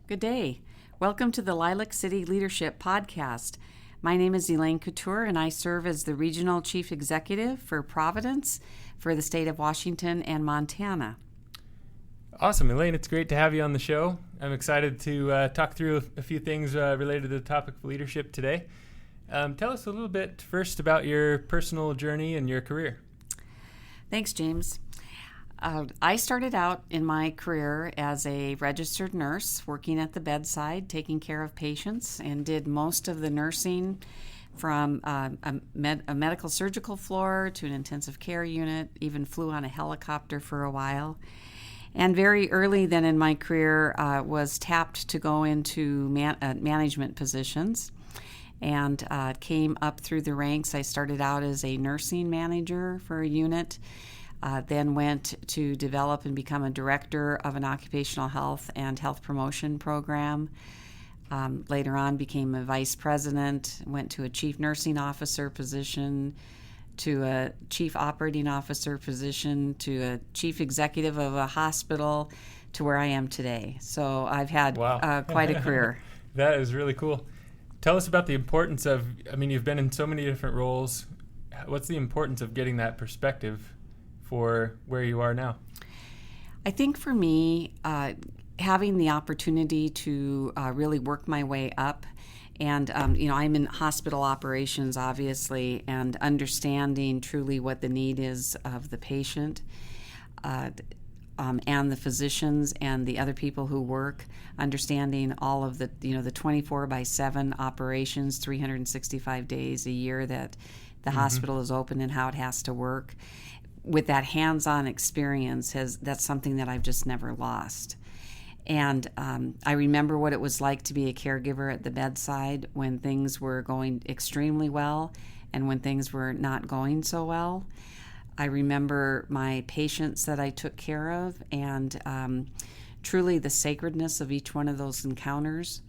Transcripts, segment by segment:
Good day. Welcome to the Lilac City Leadership Podcast. My name is Elaine Couture, and I serve as the Regional Chief Executive for Providence for the state of Washington and Montana. Awesome, Elaine. It's great to have you on the show. I'm excited to talk through a few things related to the topic of leadership today. Tell us a little bit first about your personal journey and your career. Thanks, James. I started out in my career as a registered nurse, working at the bedside, taking care of patients, and did most of the nursing from a medical surgical floor to an intensive care unit, even flew on a helicopter for a while. And very early then in my career, was tapped to go into management positions and came up through the ranks. I started out as a nursing manager for a unit. Then went to develop and become a director of an occupational health and health promotion program. Later on became a vice president, went to a chief nursing officer position, to a chief operating officer position, to a chief executive of a hospital, to where I am today. So I've had quite a career. That is really cool. Tell us about the importance of, you've been in so many different roles. What's the importance of getting that perspective for where you are now? I think for me, having the opportunity to really work my way up, and I'm in hospital operations, obviously, and understanding truly what the need is of the patient, and the physicians and the other people who work, understanding all of the 24/7 operations, 365 days a year that the hospital is open and how it has to work. With that hands-on experience, that's something that I've just never lost. And I remember what it was like to be a caregiver at the bedside when things were going extremely well and when things were not going so well. I remember my patients that I took care of and truly the sacredness of each one of those encounters.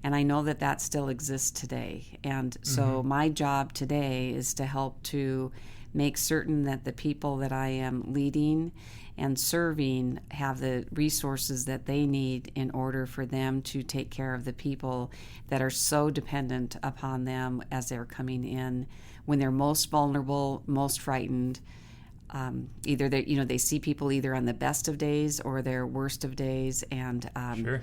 And I know that still exists today. And so my job today is to help to make certain that the people that I am leading and serving have the resources that they need in order for them to take care of the people that are so dependent upon them as they're coming in when they're most vulnerable, most frightened. Either they see people either on the best of days or their worst of days, and Sure.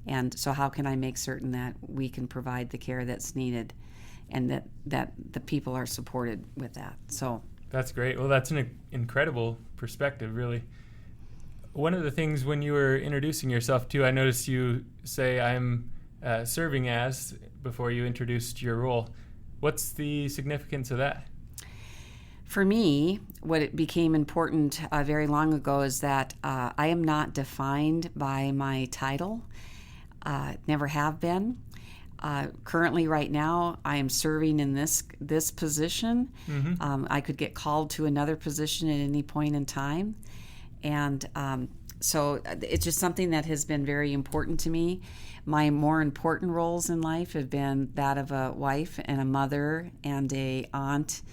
And so how can I make certain that we can provide the care that's needed and that the people are supported with that? So that's great. Well, that's an incredible perspective, really. One of the things when you were introducing yourself, too, I noticed you say, I'm serving as, before you introduced your role. What's the significance of that? For me, what it became important very long ago is that I am not defined by my title, never have been. Currently, right now, I am serving in this position. I could get called to another position at any point in time. And so it's just something that has been very important to me. My more important roles in life have been that of a wife and a mother and a aunt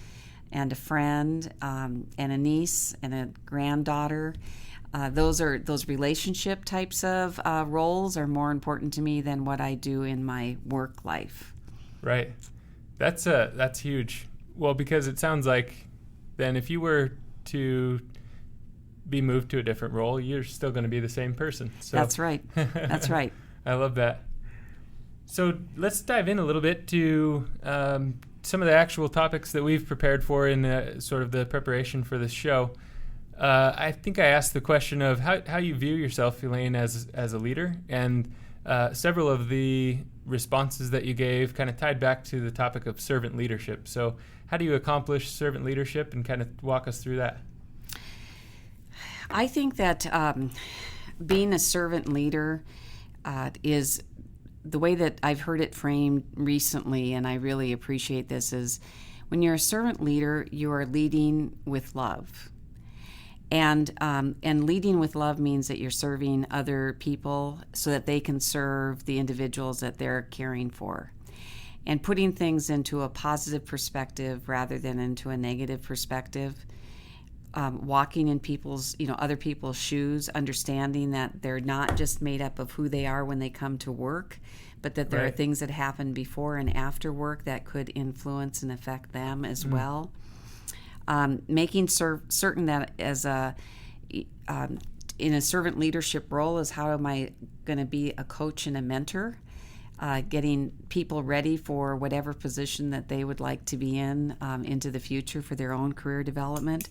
and a friend and a niece and a granddaughter. Those relationship types of roles are more important to me than what I do in my work life. Right. That's huge. Well, because it sounds like then if you were to be moved to a different role, you're still going to be the same person. So That's right. That's right. I love that. So let's dive in a little bit to some of the actual topics that we've prepared for in sort of the preparation for this show. I think I asked the question of how you view yourself, Elaine, as a leader, and several of the responses that you gave kind of tied back to the topic of servant leadership. So how do you accomplish servant leadership, and kind of walk us through that? I think that being a servant leader is the way that I've heard it framed recently, and I really appreciate this, is when you're a servant leader, you are leading with love. And leading with love means that you're serving other people so that they can serve the individuals that they're caring for. And putting things into a positive perspective rather than into a negative perspective. walking in people's, other people's shoes, understanding that they're not just made up of who they are when they come to work, but that there are things that happen before and after work that could influence and affect them as well. Making certain that as in a servant leadership role is how am I going to be a coach and a mentor, getting people ready for whatever position that they would like to be in into the future for their own career development.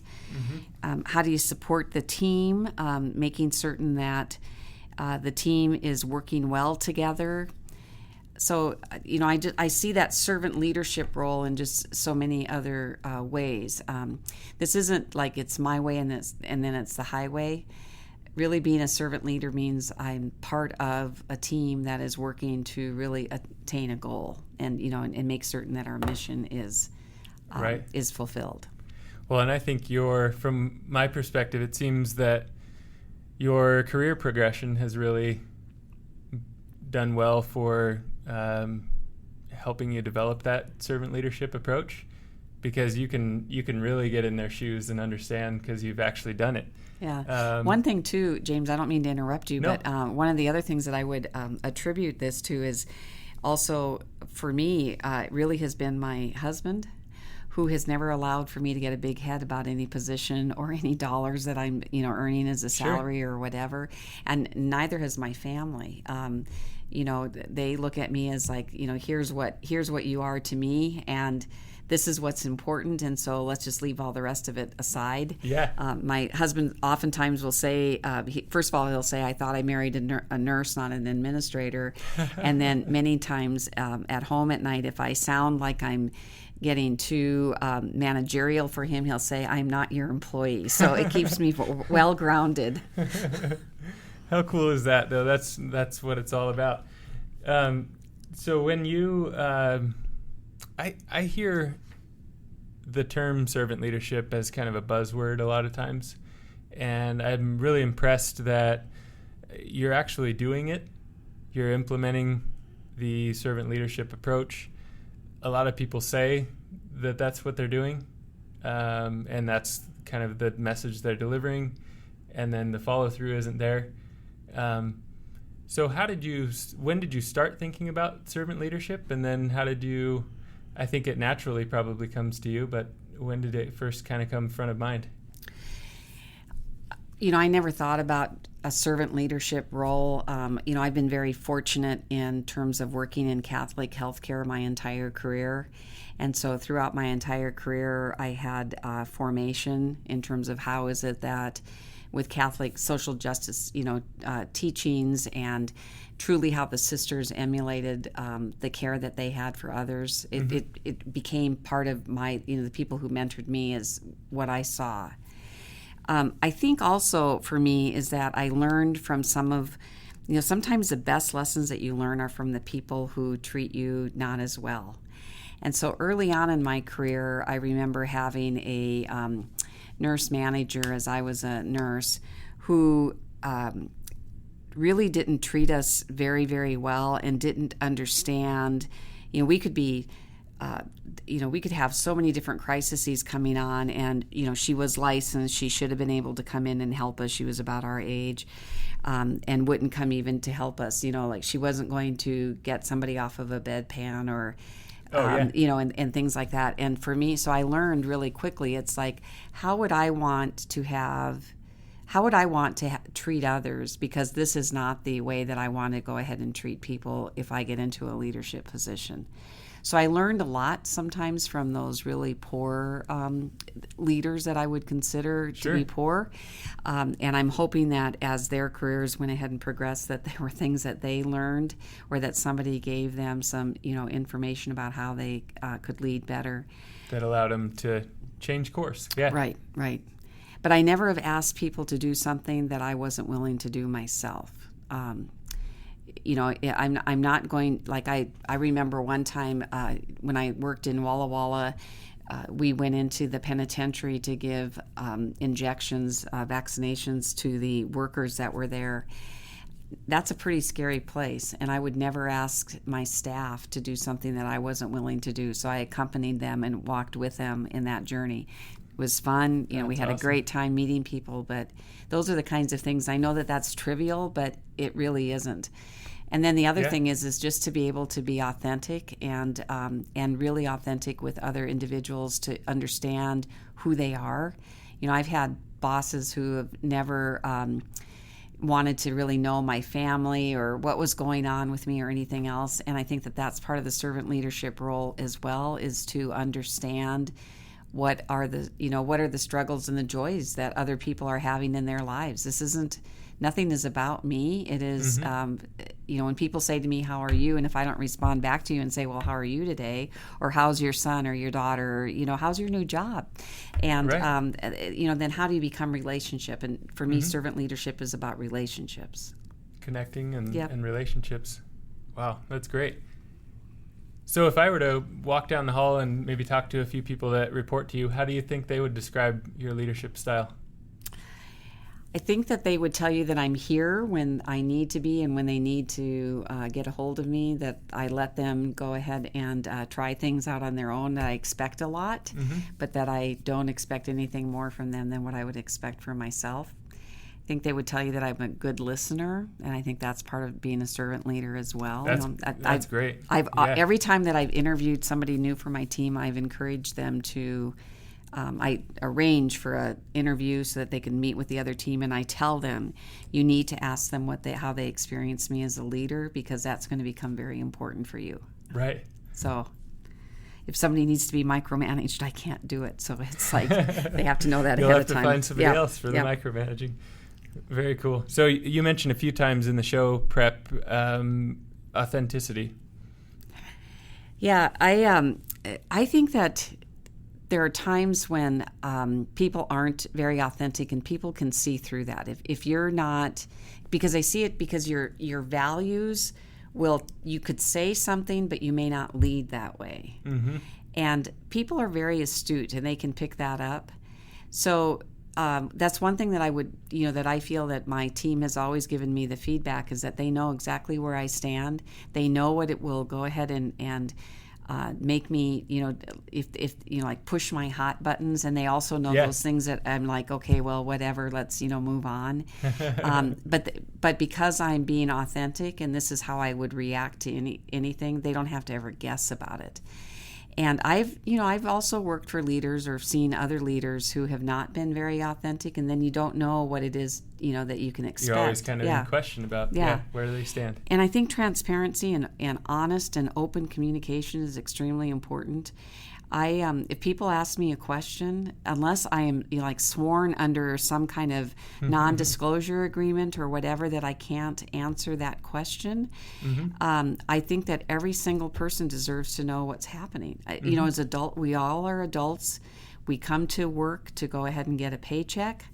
How do you support the team, making certain that the team is working well together. So, I see that servant leadership role in just so many other ways. This isn't like it's my way and then it's the highway. Really being a servant leader means I'm part of a team that is working to really attain a goal and make certain that our mission is fulfilled. Well, and I think from my perspective, it seems that your career progression has really done well for helping you develop that servant leadership approach, because you can really get in their shoes and understand because you've actually done it. Yeah. One thing too, James, I don't mean to interrupt you, but one of the other things that I would attribute this to is also, for me, it really has been my husband, who has never allowed for me to get a big head about any position or any dollars that I'm earning as a salary or whatever, and neither has my family. They look at me as like, here's what you are to me, and this is what's important, and so let's just leave all the rest of it aside. Yeah. My husband oftentimes will say, first of all, he'll say, I thought I married a nurse, not an administrator. And then many times at home at night, if I sound like I'm getting too managerial for him, he'll say, I'm not your employee. So it keeps me well grounded. How cool is that, though? That's what it's all about. So when you, I hear the term servant leadership as kind of a buzzword a lot of times, and I'm really impressed that you're actually doing it. You're implementing the servant leadership approach. A lot of people say that that's what they're doing, and that's kind of the message they're delivering, and then the follow-through isn't there. So when did you start thinking about servant leadership, and then how did you, I think it naturally probably comes to you, but when did it first kind of come front of mind? I never thought about a servant leadership role. I've been very fortunate in terms of working in Catholic healthcare my entire career. And so throughout my entire career, I had formation in terms of how is it that with Catholic social justice, teachings, and truly how the sisters emulated the care that they had for others. It became part of my, the people who mentored me is what I saw. I think also for me is that I learned from sometimes the best lessons that you learn are from the people who treat you not as well. And so early on in my career, I remember having a nurse manager as I was a nurse who really didn't treat us very, very well and didn't understand. We could be, we could have so many different crises coming on, and she was licensed. She should have been able to come in and help us. She was about our age, and wouldn't come even to help us. Like she wasn't going to get somebody off of a bedpan or. And things like that. And for me, so I learned really quickly, it's like, how would I want to treat others? Because this is not the way that I want to go ahead and treat people if I get into a leadership position. So I learned a lot sometimes from those really poor leaders that I would consider to be poor. And I'm hoping that as their careers went ahead and progressed, that there were things that they learned or that somebody gave them some, information about how they could lead better. That allowed them to change course. Yeah. Right. But I never have asked people to do something that I wasn't willing to do myself. I'm not going, like I remember one time when I worked in Walla Walla, we went into the penitentiary to give injections, vaccinations to the workers that were there. That's a pretty scary place, and I would never ask my staff to do something that I wasn't willing to do, so I accompanied them and walked with them in that journey. was fun. We That's had a awesome. great time meeting people, but those are the kinds of things. I know that that's trivial, but it really isn't. And then the other thing is just to be able to be authentic and really authentic with other individuals to understand who they are. I've had bosses who have never wanted to really know my family or what was going on with me or anything else. And I think that that's part of the servant leadership role as well, is to understand what are the struggles and the joys that other people are having in their lives. Nothing is about me. It is, when people say to me, how are you? And if I don't respond back to you and say, well, how are you today? Or how's your son or your daughter? Or, how's your new job? And, then how do you become relationship? And for me, servant leadership is about relationships. Connecting and relationships. Wow, that's great. So if I were to walk down the hall and maybe talk to a few people that report to you, how do you think they would describe your leadership style? I think that they would tell you that I'm here when I need to be, and when they need to get a hold of me, that I let them go ahead and try things out on their own, that I expect a lot, but that I don't expect anything more from them than what I would expect from myself. I think they would tell you that I'm a good listener, and I think that's part of being a servant leader as well. That's great. Every time that I've interviewed somebody new for my team, I've encouraged them to I arrange for an interview so that they can meet with the other team, and I tell them you need to ask them how they experience me as a leader, because that's going to become very important for you. Right. So if somebody needs to be micromanaged, I can't do it. So it's like they have to know that You'll ahead of time. You'll have to find somebody else for the micromanaging. Very cool. So you mentioned a few times in the show prep authenticity. Yeah, I think that there are times when people aren't very authentic, and people can see through that. If you're not, because I see it because your values you could say something, but you may not lead that way. And people are very astute, and they can pick that up. So that's one thing that I would, that I feel that my team has always given me the feedback, is that they know exactly where I stand. They know what it will go ahead and make me, if like push my hot buttons, and they also know those things that I'm like, okay, well, whatever, let's move on. But because I'm being authentic, and this is how I would react to anything, they don't have to ever guess about it. And I've also worked for leaders or seen other leaders who have not been very authentic, and then you don't know what it is, that you can expect. You're always kind of in question about where do they stand. And I think transparency and honest and open communication is extremely important. If people ask me a question, unless I am like sworn under some kind of non-disclosure agreement or whatever that I can't answer that question, I think that every single person deserves to know what's happening. As we all are adults. We come to work to go ahead and get a paycheck,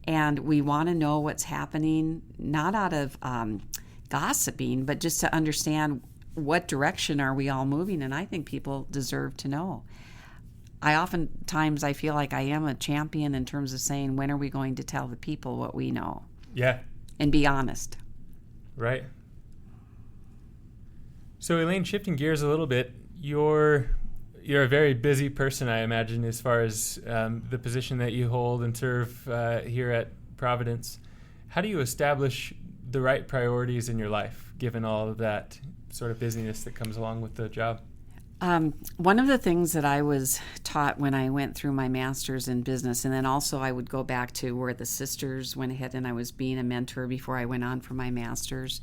and we want to know what's happening, not out of gossiping, but just to understand what direction are we all moving, and I think people deserve to know. I feel like I am a champion in terms of saying, when are we going to tell the people what we know? Yeah. And be honest. Right. So Elaine, shifting gears a little bit, you're a very busy person, I imagine, as far as the position that you hold and serve here at Providence. How do you establish the right priorities in your life, given all of that sort of busyness that comes along with the job? One of the things that I was taught when I went through my master's in business, and then also I would go back to where the sisters went ahead and I was being a mentor before I went on for my master's.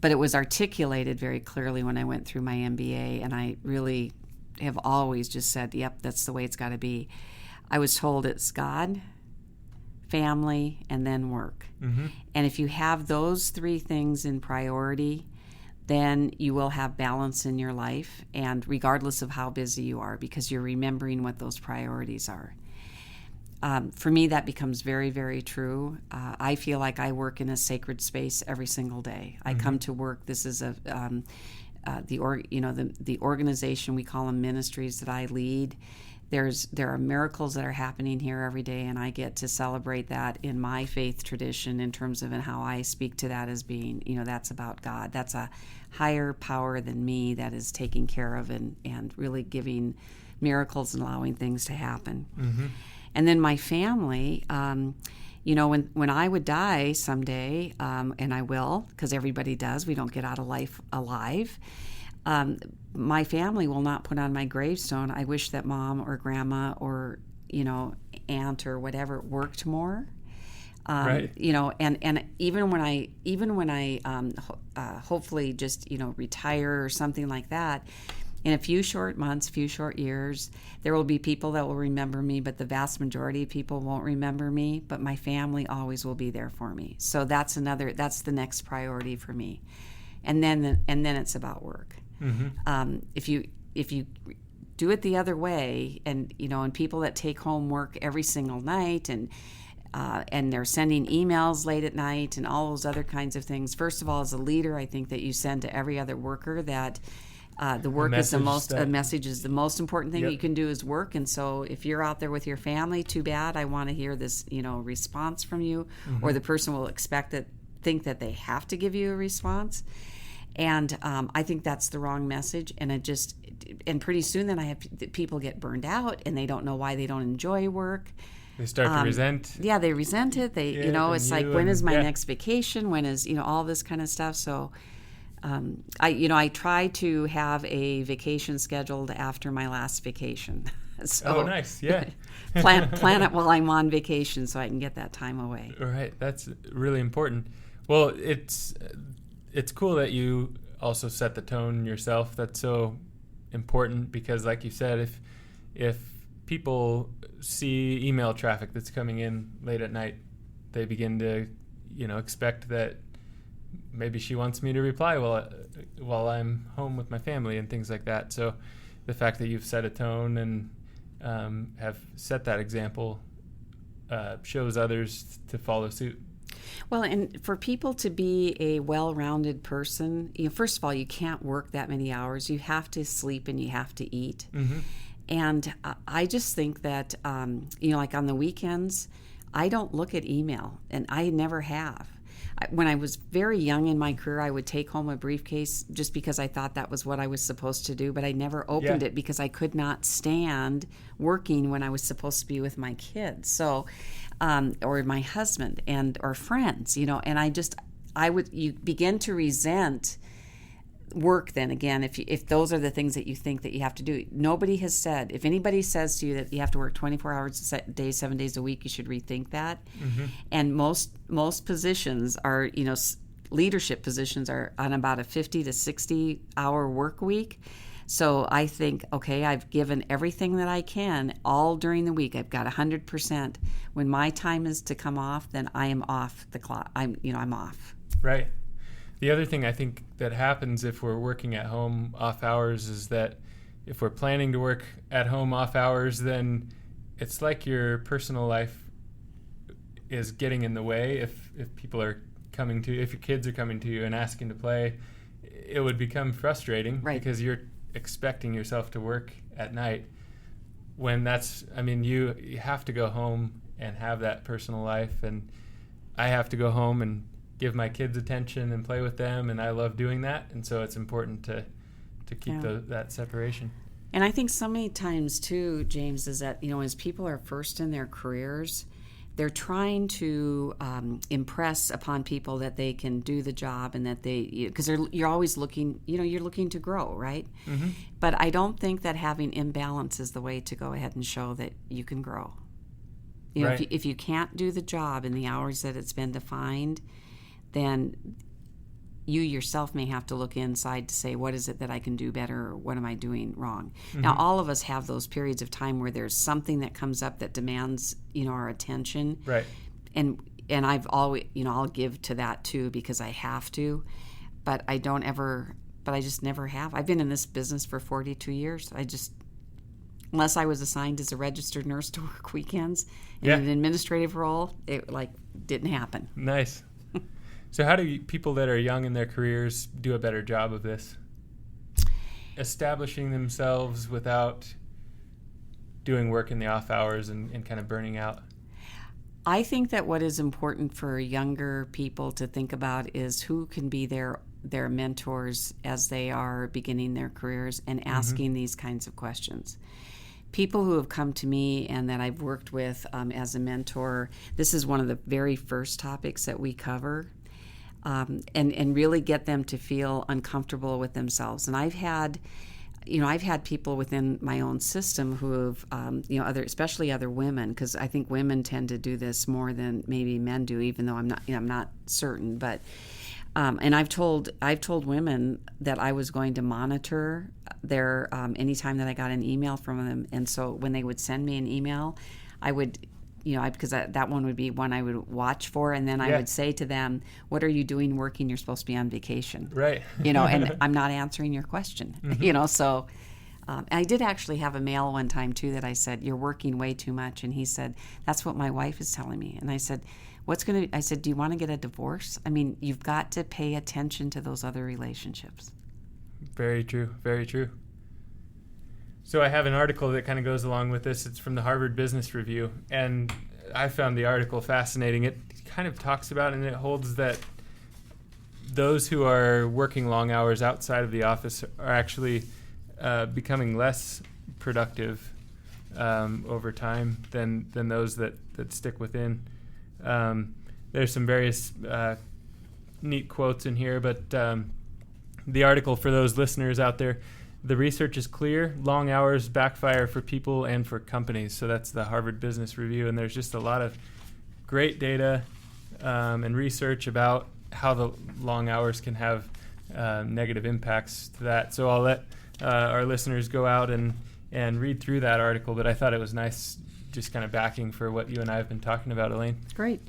But it was articulated very clearly when I went through my MBA, and I really have always just said, yep, that's the way it's got to be. I was told it's God, family, and then work. And if you have those three things in priority, then you will have balance in your life, and regardless of how busy you are, because you're remembering what those priorities are. For me, that becomes very, very true. I feel like I work in a sacred space every single day. I come to work. This is the organization, we call them ministries, that I lead. There are miracles that are happening here every day, and I get to celebrate that in my faith tradition in terms of how I speak to that as being, that's about God. That's a higher power than me that is taking care of and really giving miracles and allowing things to happen. Mm-hmm. And then my family, when I would die someday, and I will, because everybody does, we don't get out of life alive, my family will not put on my gravestone, "I wish that mom or grandma or, aunt or whatever worked more." Right. And even when I hopefully just, retire or something like that, in a few short months, few short years, there will be people that will remember me, but the vast majority of people won't remember me, but my family always will be there for me. So that's the next priority for me. And then it's about work. Mm-hmm. If you do it the other way, and people that take home work every single night and they're sending emails late at night and all those other kinds of things. First of all, as a leader, I think that you send to every other worker that the work is a message is the most important thing Yep. that you can do is work. And so if you're out there with your family, too bad. I want to hear this, response from you, Mm-hmm. or the person will think that they have to give you a response. And I think that's the wrong message. And pretty soon then I have people get burned out and they don't know why they don't enjoy work. They start to resent. Yeah, they resent it. They, it's like, when is my next vacation? When is, all this kind of stuff. So I try to have a vacation scheduled after my last vacation. So Oh, nice. Yeah. plan it while I'm on vacation so I can get that time away. Right. That's really important. Well, it's cool that you also set the tone yourself. That's so important because, like you said, if people see email traffic that's coming in late at night, they begin to, expect that maybe she wants me to reply while I'm home with my family and things like that. So the fact that you've set a tone and have set that example shows others to follow suit. Well, and for people to be a well-rounded person, first of all, you can't work that many hours. You have to sleep and you have to eat. Mm-hmm. And I just think that, like on the weekends, I don't look at email, and I never have. When I was very young in my career, I would take home a briefcase just because I thought that was what I was supposed to do, but I never opened it because I could not stand working when I was supposed to be with my kids, or my husband or friends, and you begin to resent work then again if those are the things that you think that you have to do. Nobody has said, if anybody says to you that you have to work 24 hours a day, 7 days a week, you should rethink that. Mm-hmm. And most positions are, leadership positions are on about a 50 to 60 hour work week. So I think, okay, I've given everything that I can all during the week. I've got 100%. When my time is to come off, then I am off the clock. I'm off. Right. The other thing I think that happens if we're working at home off hours is that if we're planning to work at home off hours, then it's like your personal life is getting in the way. If people are coming to, if your kids are coming to you and asking to play, it would become frustrating, right? Because you're expecting yourself to work at night when you have to go home and have that personal life, and I have to go home and give my kids attention and play with them, and I love doing that, and so it's important to keep that separation. And I think so many times too, James, is that as people are first in their careers, they're trying to impress upon people that they can do the job and that because you're always looking, you're looking to grow, right? Mm-hmm. But I don't think that having imbalance is the way to go ahead and show that you can grow. Right. If you can't do the job in the hours that it's been defined, then you yourself may have to look inside to say, what is it that I can do better, or what am I doing wrong? Mm-hmm. Now, all of us have those periods of time where there's something that comes up that demands, our attention. Right. And I've always, I'll give to that too because I have to, but I just never have. I've been in this business for 42 years. Unless I was assigned as a registered nurse to work weekends in an administrative role, it didn't happen. Nice. So how do people that are young in their careers do a better job of this? Establishing themselves without doing work in the off hours and kind of burning out? I think that what is important for younger people to think about is who can be their mentors as they are beginning their careers and asking these kinds of questions. people who have come to me and that I've worked with as a mentor, this is one of the very first topics that we cover, and really get them to feel uncomfortable with themselves. And I've had people within my own system who have, especially other women, because I think women tend to do this more than maybe men do, even though I'm not certain. But and I've told women that I was going to monitor their anytime that I got an email from them, and so when they would send me an email, I would. Because that one would be one I would watch for, and then I would say to them, "What are you doing working? You're supposed to be on vacation." Right. And I'm not answering your question. Mm-hmm. So I did actually have a male one time too that I said, "You're working way too much," and he said, "That's what my wife is telling me." And I said, I said, "Do you want to get a divorce? I mean, you've got to pay attention to those other relationships." Very true. Very true. So I have an article that kind of goes along with this. It's from the Harvard Business Review, and I found the article fascinating. It kind of talks about, and it holds that those who are working long hours outside of the office are actually becoming less productive over time than those that stick within. There's some various neat quotes in here, but the article, for those listeners out there, the research is clear. Long hours backfire for people and for companies. So that's the Harvard Business Review, and there's just a lot of great data and research about how the long hours can have negative impacts to that. So I'll let our listeners go out and read through that article, but I thought it was nice just kind of backing for what you and I have been talking about, Elaine. Great.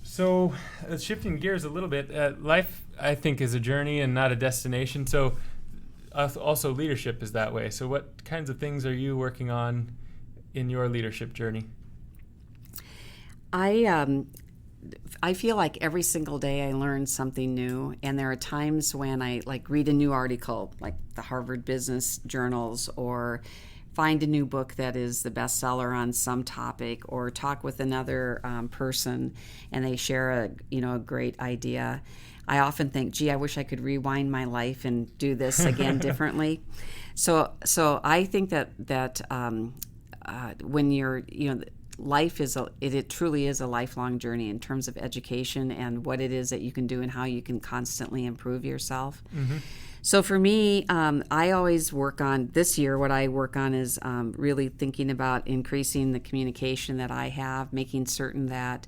So shifting gears a little bit, life, I think, is a journey and not a destination. So also leadership is that way. So what kinds of things are you working on in your leadership journey? I feel like every single day I learn something new, and there are times when I read a new article, like the Harvard Business Journals, or find a new book that is the bestseller on some topic, or talk with another person and they share a great idea. I often think, gee, I wish I could rewind my life and do this again differently. So I think that when you're, life it truly is a lifelong journey in terms of education and what it is that you can do and how you can constantly improve yourself. Mm-hmm. So for me, I always work on, this year, what I work on is really thinking about increasing the communication that I have, making certain that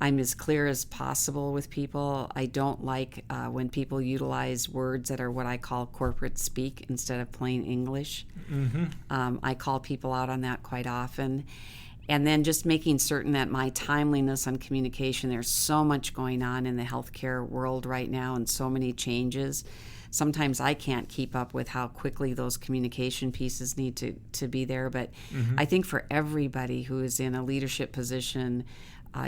I'm as clear as possible with people. I don't like when people utilize words that are what I call corporate speak instead of plain English. Mm-hmm. I call people out on that quite often. And then just making certain that my timeliness on communication, there's so much going on in the healthcare world right now and so many changes. Sometimes I can't keep up with how quickly those communication pieces need to be there. But mm-hmm. I think for everybody who is in a leadership position,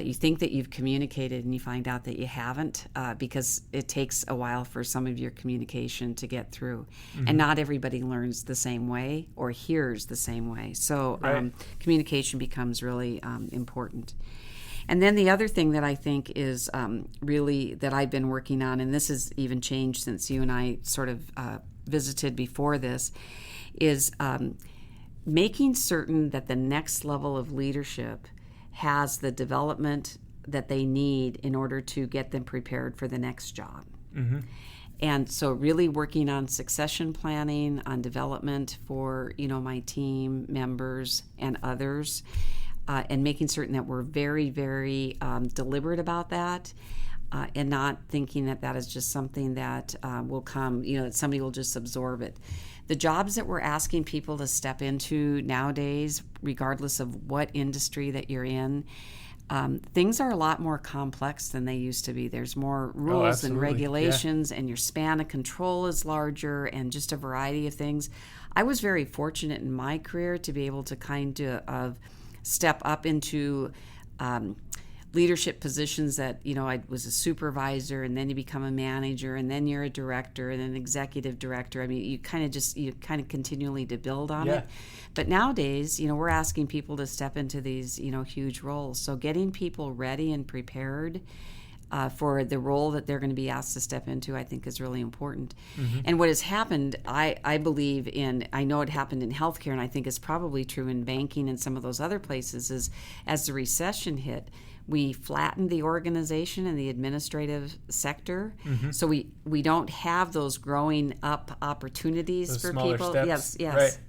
you think that you've communicated and you find out that you haven't, because it takes a while for some of your communication to get through. Mm-hmm. And not everybody learns the same way or hears the same way. So right. Communication becomes really important. And then the other thing that I think is really that I've been working on, and this has even changed since you and I sort of visited before this, is making certain that the next level of leadership has the development that they need in order to get them prepared for the next job. Mm-hmm. And so really working on succession planning, on development for, my team members and others, and making certain that we're very, very deliberate about that, and not thinking that is just something that will come, that somebody will just absorb it. The jobs that we're asking people to step into nowadays, regardless of what industry that you're in, things are a lot more complex than they used to be. There's more rules and regulations, and your span of control is larger, and just a variety of things. I was very fortunate in my career to be able to kind of step up into leadership positions that, I was a supervisor, and then you become a manager, and then you're a director and an executive director. I mean, you kind of continually to build on it. But nowadays, we're asking people to step into these, huge roles. So getting people ready and prepared for the role that they're going to be asked to step into, I think is really important. Mm-hmm. And what has happened, I believe in, I know it happened in healthcare, and I think it's probably true in banking and some of those other places, is as the recession hit, we flattened the organization and the administrative sector. Mm-hmm. So we don't have those growing up opportunities those for smaller people. steps.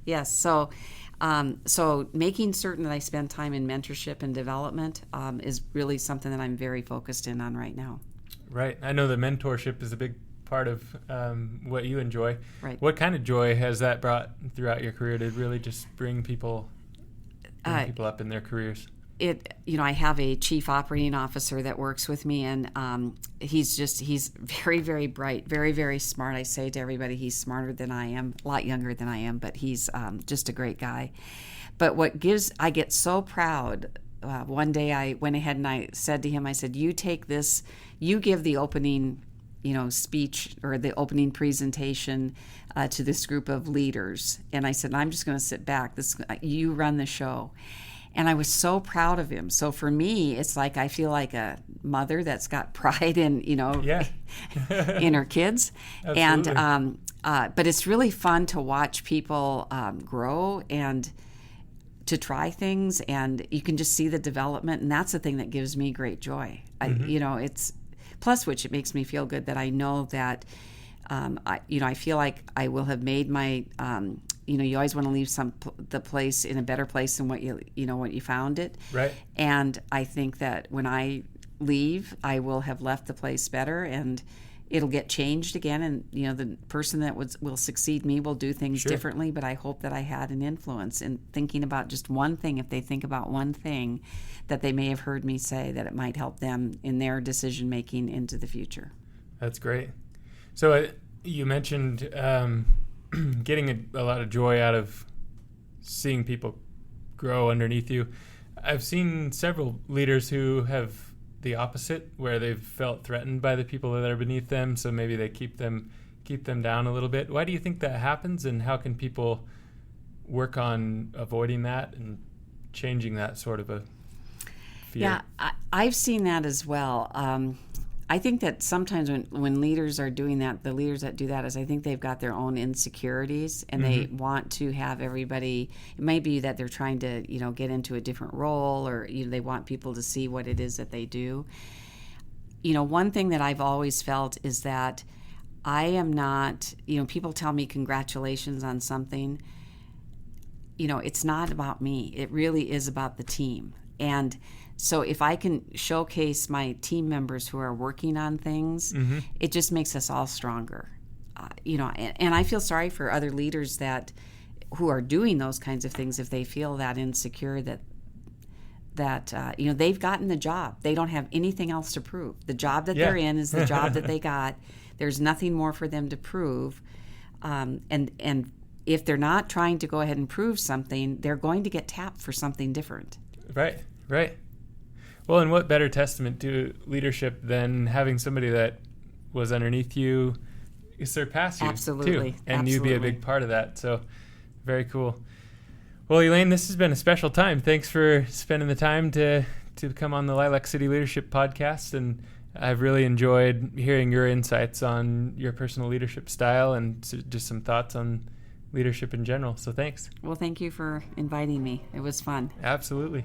Yes. So making certain that I spend time in mentorship and development is really something that I'm very focused in on right now. Right. I know the mentorship is a big part of what you enjoy. Right. What kind of joy has that brought throughout your career to really just bring people up in their careers? I have a chief operating officer that works with me, and he's very, very bright, very, very smart. I say to everybody, he's smarter than I am, a lot younger than I am, but he's just a great guy. But I get so proud. One day I went ahead and I said to him, I said, you take this, you give the opening, speech or the opening presentation to this group of leaders. And I said, I'm just going to sit back. You run the show. And I was so proud of him. So for me, it's like I feel like a mother that's got pride in, in her kids. Absolutely. And but it's really fun to watch people grow and to try things, and you can just see the development, and that's the thing that gives me great joy. Mm-hmm. It's plus which it makes me feel good that I know that I feel like I will have made my you always want to leave the place in a better place than what you found it. Right. And I think that when I leave, I will have left the place better, and it'll get changed again. And the person that will succeed me will do things Sure. differently. But I hope that I had an influence in thinking about just one thing. If they think about one thing that they may have heard me say, that it might help them in their decision making into the future. That's great. So you mentioned getting a lot of joy out of seeing people grow underneath you. I've seen several leaders who have the opposite, where they've felt threatened by the people that are beneath them, so maybe they keep them down a little bit. Why do you think that happens, and how can people work on avoiding that and changing that sort of a fear? Yeah, I've seen that as well. I think that sometimes when leaders are doing that, the leaders that do that, is I think they've got their own insecurities, and they want to have everybody, it may be that they're trying to, get into a different role, or they want people to see what it is that they do. One thing that I've always felt is that I am not, people tell me congratulations on something. It's not about me. It really is about the team. And so if I can showcase my team members who are working on things, it just makes us all stronger. And I feel sorry for other leaders who are doing those kinds of things, if they feel that insecure that they've gotten the job. They don't have anything else to prove. The job that they're in is the job that they got. There's nothing more for them to prove. And if they're not trying to go ahead and prove something, they're going to get tapped for something different. Right. Well, and what better testament to leadership than having somebody that was underneath you surpass you, Absolutely. too, and you be a big part of that. So, very cool. Well, Elaine, this has been a special time. Thanks for spending the time to come on the Lilac City Leadership Podcast, and I've really enjoyed hearing your insights on your personal leadership style and just some thoughts on leadership in general. So, thanks. Well, thank you for inviting me. It was fun. Absolutely.